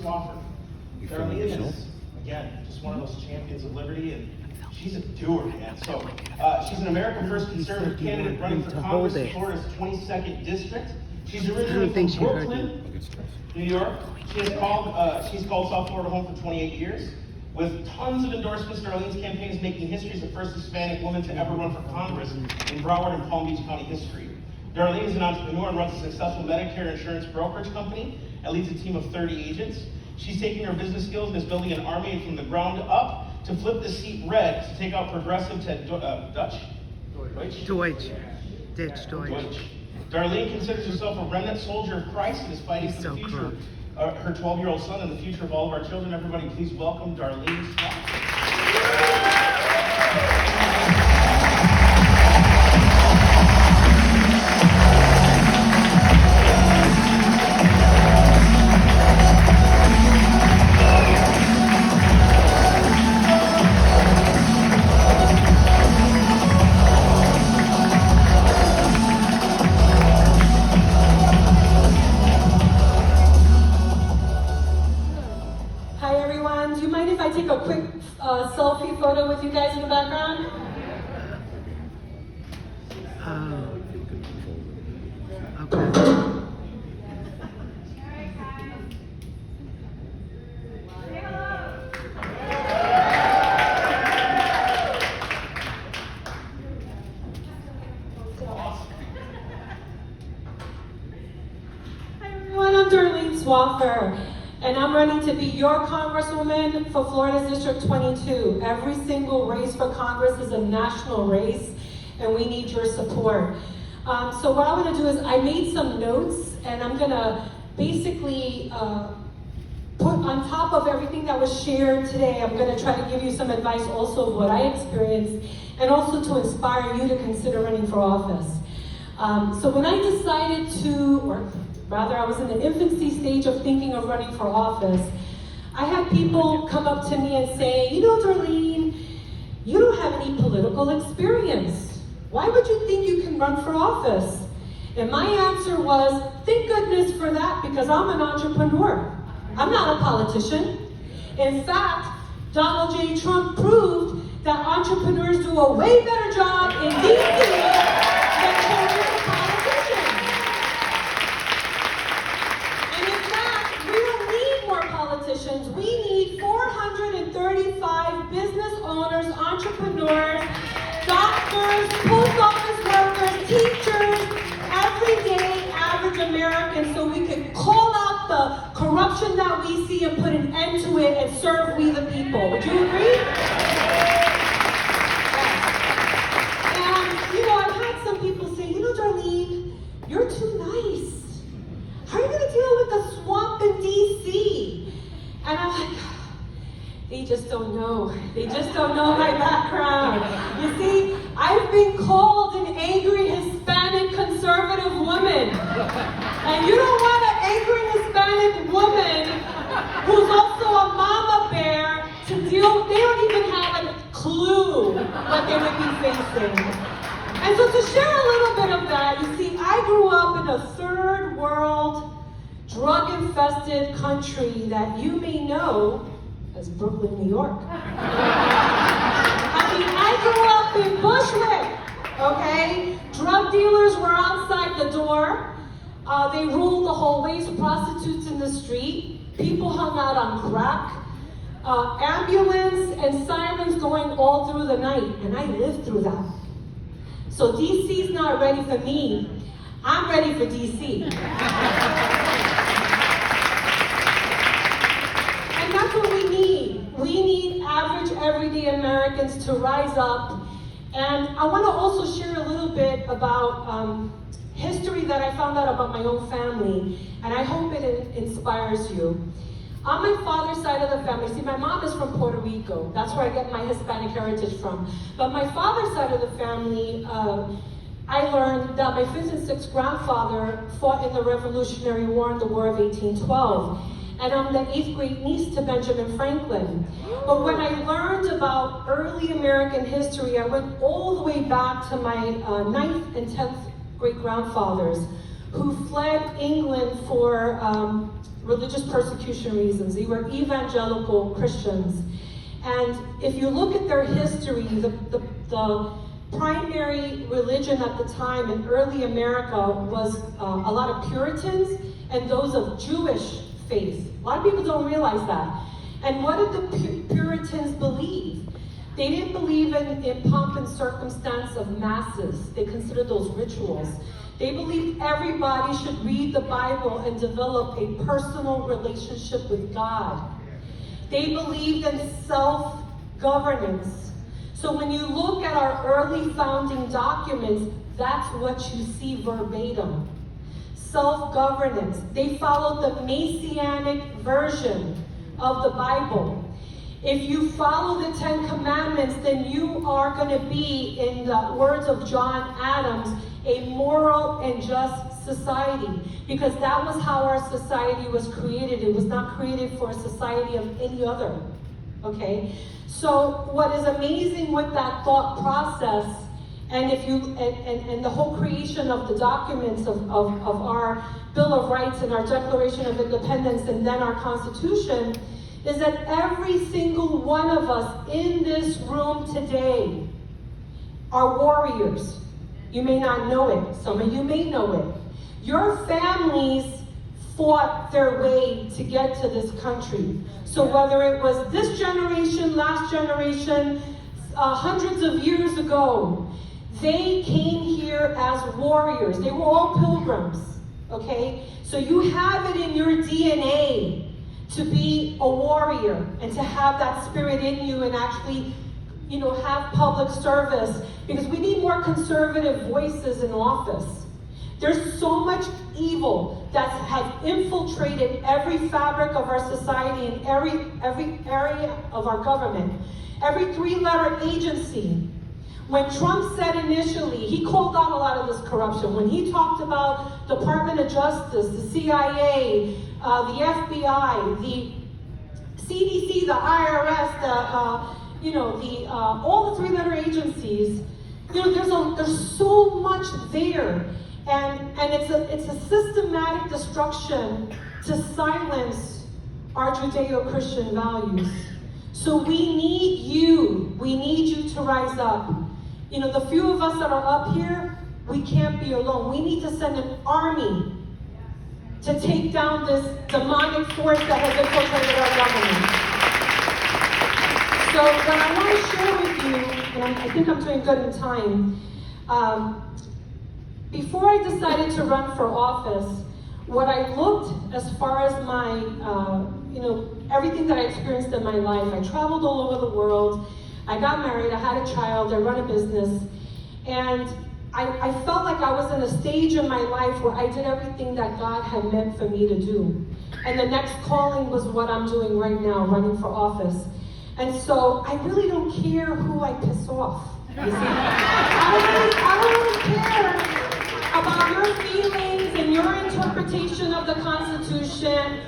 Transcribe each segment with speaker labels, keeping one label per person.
Speaker 1: Swaffar. Darlene is, again, just one of those champions of liberty, and she's a doer, man. So she's an American First Conservative candidate running for Congress in Florida's 22nd district. She's originally from Brooklyn, New York. She's called South Florida home for 28 years. With tons of endorsements, Darlene's campaign is making history as the first Hispanic woman to ever run for Congress in Broward and Palm Beach County history. Darlene is an entrepreneur and runs a successful Medicare insurance brokerage company and leads a team of 30 agents. She's taking her business skills and is building an army from the ground up to flip the seat red to take out progressive Deutsch. Darlene considers herself a remnant soldier of Christ and is fighting for the future of her 12-year-old son and the future of all of our children. Everybody, please welcome Darlene Swaffar.
Speaker 2: Take a quick selfie photo with you guys in the background.
Speaker 3: Okay.
Speaker 2: Hi everyone, I'm Darlene Swaffar. And I'm running to be your Congresswoman for Florida's District 22. Every single race for Congress is a national race, and we need your support. So what I'm gonna do is I made some notes, and I'm gonna basically put on top of everything that was shared today, I'm gonna try to give you some advice also of what I experienced, and also to inspire you to consider running for office. So when I decided to, I was in the infancy stage of thinking of running for office, I had people come up to me and say, you know, Darlene, you don't have any political experience. Why would you think you can run for office? And my answer was, thank goodness for that, because I'm an entrepreneur. I'm not a politician. In fact, Donald J. Trump proved that entrepreneurs do a way better job in DC than career politicians. Politicians, we need 435 business owners, entrepreneurs, doctors, post office workers, teachers, everyday average Americans, so we can call out the corruption that we see and put an end to it and serve we the people. Would you agree? And, you know, I've had some people say, you know, Darlene, you're too nice. How are you going to deal with the swamp in DC? And I'm like, they just don't know. They just don't know my background. You see, I've been called an angry Hispanic conservative woman. And you don't want an angry Hispanic woman who's also a mama bear to deal, they don't even have a clue what they would be facing. And so to share a little bit of that, you see, I grew up in a third world, drug-infested country that you may know as Brooklyn, New York. I mean, I grew up in Bushwick, okay? Drug dealers were outside the door. They ruled the hallways, prostitutes in the street. People hung out on crack. Ambulance and sirens going all through the night, and I lived through that. So DC's not ready for me. I'm ready for DC. And that's what we need. We need average, everyday Americans to rise up. And I want to also share a little bit about history that I found out about my own family, and I hope it inspires you. On my father's side of the family, see, my mom is from Puerto Rico. That's where I get my Hispanic heritage from. But my father's side of the family, I learned that my fifth and sixth grandfather fought in the Revolutionary War in the War of 1812. And I'm the 8th great niece to Benjamin Franklin. But when I learned about early American history, I went all the way back to my 9th and 10th great grandfathers who fled England for religious persecution reasons. They were evangelical Christians. And if you look at their history, the primary religion at the time in early America was a lot of Puritans and those of Jewish faith. A lot of people don't realize that. And what did the Puritans believe? They didn't believe in pomp and circumstance of masses. They considered those rituals. They believed everybody should read the Bible and develop a personal relationship with God. They believed in self-governance. So when you look at our early founding documents, that's what you see verbatim. Self-governance. They followed the Messianic version of the Bible. If you follow the 10 Commandments, then you are going to be, in the words of John Adams, a moral and just society. Because that was how our society was created. It was not created for a society of any other. Okay? So what is amazing with that thought process, and if you and the whole creation of the documents of our Bill of Rights and our Declaration of Independence and then our Constitution, is that every single one of us in this room today are warriors. You may not know it. Some of you may know it. Your families fought their way to get to this country. So whether it was this generation, last generation, hundreds of years ago, they came here as warriors. They were all pilgrims, okay? So you have it in your DNA to be a warrior and to have that spirit in you and actually, have public service, because we need more conservative voices in office. There's so much evil that has infiltrated every fabric of our society and every area of our government. Every three-letter agency. When Trump said initially, he called out a lot of this corruption. When he talked about Department of Justice, the CIA, the FBI, the CDC, the IRS, all the three-letter agencies, there's so much there. And it's a systematic destruction to silence our Judeo-Christian values. So we need you to rise up. The few of us that are up here, we can't be alone. We need to send an army to take down this demonic force that has infiltrated our government. So what I want to share with you, and I think I'm doing good in time, before I decided to run for office, what I looked as far as my, everything that I experienced in my life, I traveled all over the world, I got married, I had a child, I run a business, and I felt like I was in a stage in my life where I did everything that God had meant for me to do. And the next calling was what I'm doing right now, running for office. And so I really don't care who I piss off. You see? I don't really care about your feelings and your interpretation of the Constitution.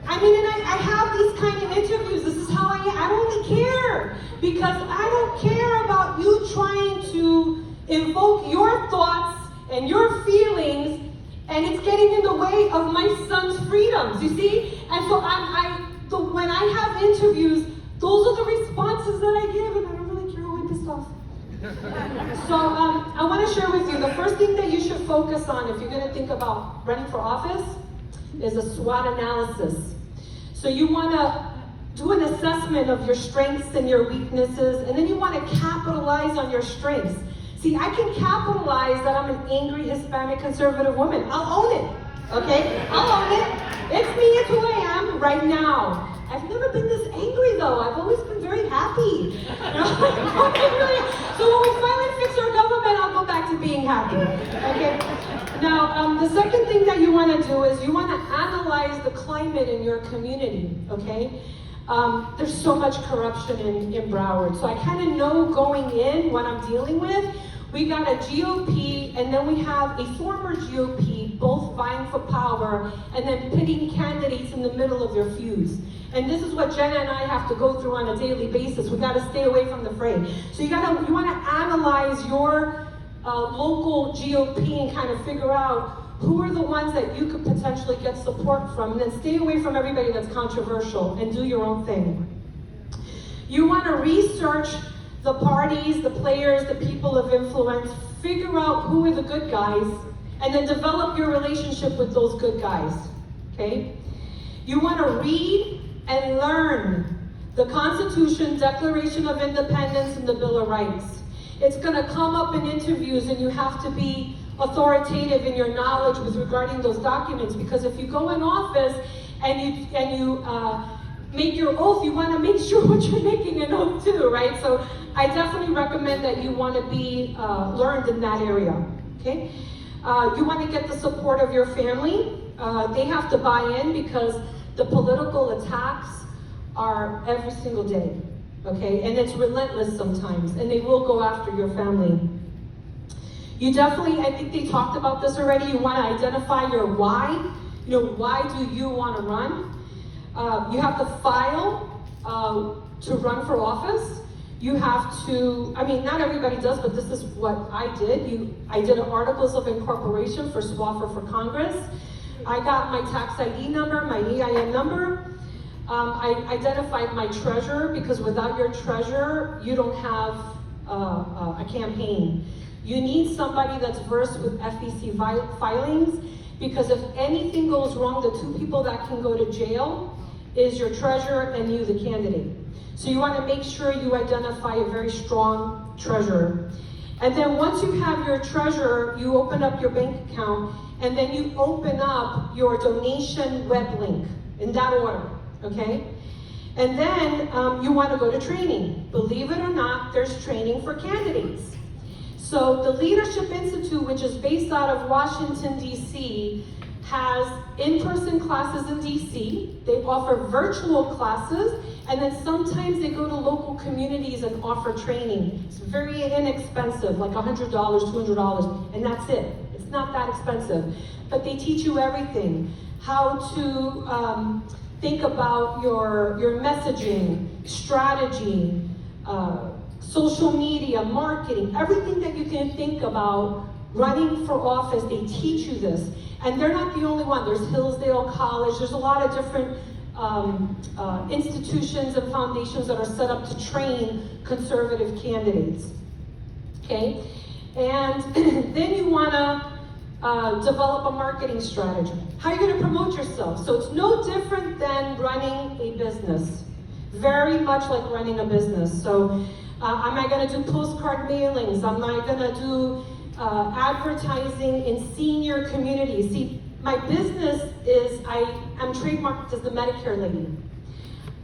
Speaker 2: I mean, and I have these kind of interviews. This is how I am. I don't really care, because I don't care about you trying to invoke your thoughts and your feelings, and it's getting in the way of my son's freedoms, you see? And so when I have interviews, those are the responses that I give, and I don't really care who I pissed off. So I want to share with you, the first thing that you should focus on if you're going to think about running for office is a SWOT analysis. So you want to do an assessment of your strengths and your weaknesses, and then you want to capitalize on your strengths. See, I can capitalize that I'm an angry Hispanic conservative woman. I'll own it, okay? I'll own it. It's me, it's who I am right now. I've never been this angry though. I've always been very happy. So when we finally fix our government, I'll go back to being happy, okay? Now, the second thing that you want to do is you want to analyze the climate in your community, okay? There's so much corruption in Broward. So I kind of know going in what I'm dealing with. We got a GOP, and then we have a former GOP, both vying for power, and then pitting candidates in the middle of their feuds. And this is what Jenna and I have to go through on a daily basis. We got to stay away from the fray. So you want to analyze your local GOP and kind of figure out who are the ones that you could potentially get support from, and then stay away from everybody that's controversial and do your own thing. You want to research the parties, the players, the people of influence, figure out who are the good guys, and then develop your relationship with those good guys, okay? You want to read and learn the Constitution, Declaration of Independence, and the Bill of Rights. It's going to come up in interviews, and you have to be authoritative in your knowledge with regarding those documents, because if you go in office and you make your oath, you want to make sure what you're making an oath to, right? So I definitely recommend that you want to be learned in that area, okay? You want to get the support of your family. They have to buy in, because the political attacks are every single day, okay? And it's relentless sometimes, and they will go after your family. You definitely, I think they talked about this already, you want to identify your why. You know, why do you want to run? You have to file to run for office. You have to, I mean, not everybody does, but this is what I did. I did articles of incorporation for Swaffar for Congress. I got my tax ID number, my EIN number. I identified my treasurer, because without your treasurer, you don't have a campaign. You need somebody that's versed with FEC filings, because if anything goes wrong, the two people that can go to jail is your treasurer and you, the candidate. So you want to make sure you identify a very strong treasurer. And then once you have your treasurer, you open up your bank account, and then you open up your donation web link in that order, okay? And then you want to go to training. Believe it or not, there's training for candidates. So the Leadership Institute, which is based out of Washington, D.C., has in-person classes in D.C. They offer virtual classes, and then sometimes they go to local communities and offer training. It's very inexpensive, like $100, $200, and that's it. It's not that expensive. But they teach you everything. How to think about your messaging, strategy, social media, marketing, everything that you can think about running for office, they teach you this. And they're not the only one. There's Hillsdale College. There's a lot of different institutions and foundations that are set up to train conservative candidates, okay? And then you want to develop a marketing strategy. How are you going to promote yourself? So it's no different than running a business. Very much like running a business. So am I going to do postcard mailings? Am I going to do advertising in senior communities? See, my business is, I'm trademarked as the Medicare lady.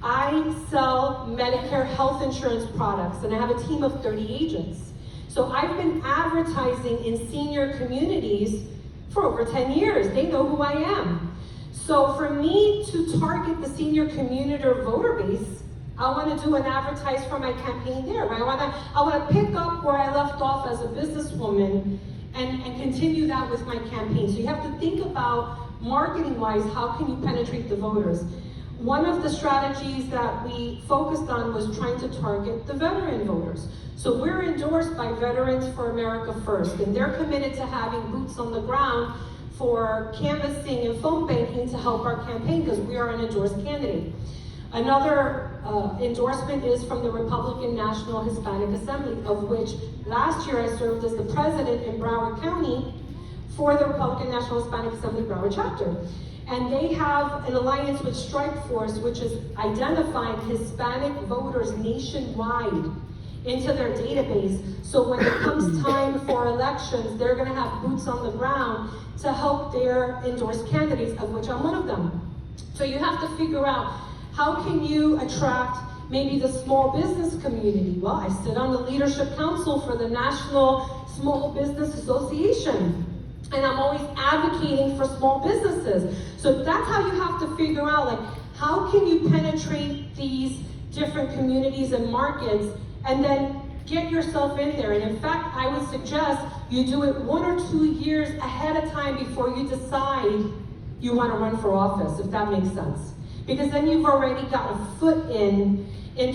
Speaker 2: I sell Medicare health insurance products, and I have a team of 30 agents. So I've been advertising in senior communities for over 10 years. They know who I am. So for me to target the senior community or voter base, I want to do an advertise for my campaign there. Right? I want to pick up where I left off as a businesswoman and continue that with my campaign. So you have to think about marketing-wise, how can you penetrate the voters? One of the strategies that we focused on was trying to target the veteran voters. So we're endorsed by Veterans for America First, and they're committed to having boots on the ground for canvassing and phone banking to help our campaign, because we are an endorsed candidate. Another endorsement is from the Republican National Hispanic Assembly, of which last year I served as the president in Broward County for the Republican National Hispanic Assembly Broward chapter. And they have an alliance with Strikeforce, which is identifying Hispanic voters nationwide into their database. So when it comes time for elections, they're going to have boots on the ground to help their endorsed candidates, of which I'm one of them. So you have to figure out, how can you attract maybe the small business community? Well, I sit on the Leadership Council for the National Small Business Association, and I'm always advocating for small businesses. So that's how you have to figure out, like, how can you penetrate these different communities and markets, and then get yourself in there. And in fact, I would suggest you do it 1 or 2 years ahead of time before you decide you want to run for office, if that makes sense. Because then you've already got a foot in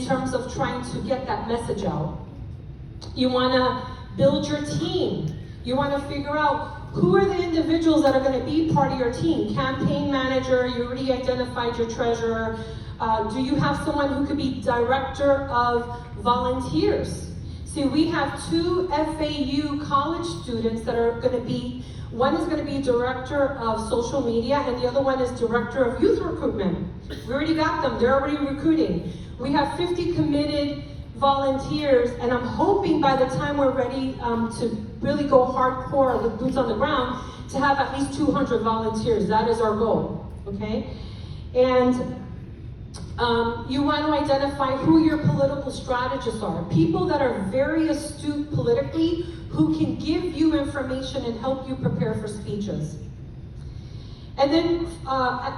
Speaker 2: terms of trying to get that message out. You want to build your team. You want to figure out Who are the individuals that are going to be part of your team? Campaign manager, you already identified your treasurer. Do you have someone who could be director of volunteers? See, we have 2 FAU college students that are going to be, one is going to be director of social media and the other one is director of youth recruitment. We already got them, they're already recruiting. We have 50 committed volunteers, and I'm hoping by the time we're ready to really go hardcore with boots on the ground, to have at least 200 volunteers. That is our goal, okay? And you want to identify who your political strategists are. People that are very astute politically, who can give you information and help you prepare for speeches. And then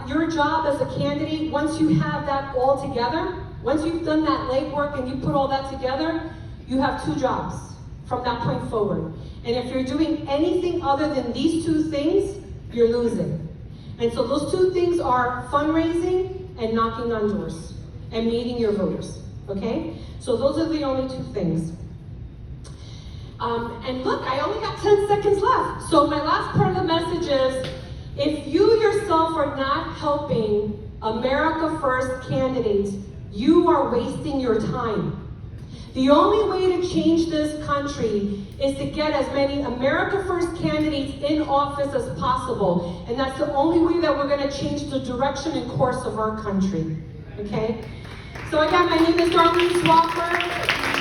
Speaker 2: your job as a candidate, once you have that all together, once you've done that legwork and you put all that together, you have 2 jobs from that point forward. And if you're doing anything other than these 2 things, you're losing. And so those 2 things are fundraising and knocking on doors and meeting your voters, okay? So those are the only 2 things. And look, I only got 10 seconds left. So my last part of the message is, if you yourself are not helping America First candidates, you are wasting your time. The only way to change this country is to get as many America First candidates in office as possible. And that's the only way that we're going to change the direction and course of our country. Okay? So again, my name is Darlene Swaffar.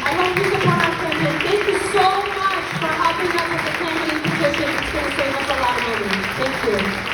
Speaker 2: I hope you support our campaign. Thank you so much for helping us with the campaign petition. It's going to save us a lot of money. Thank you.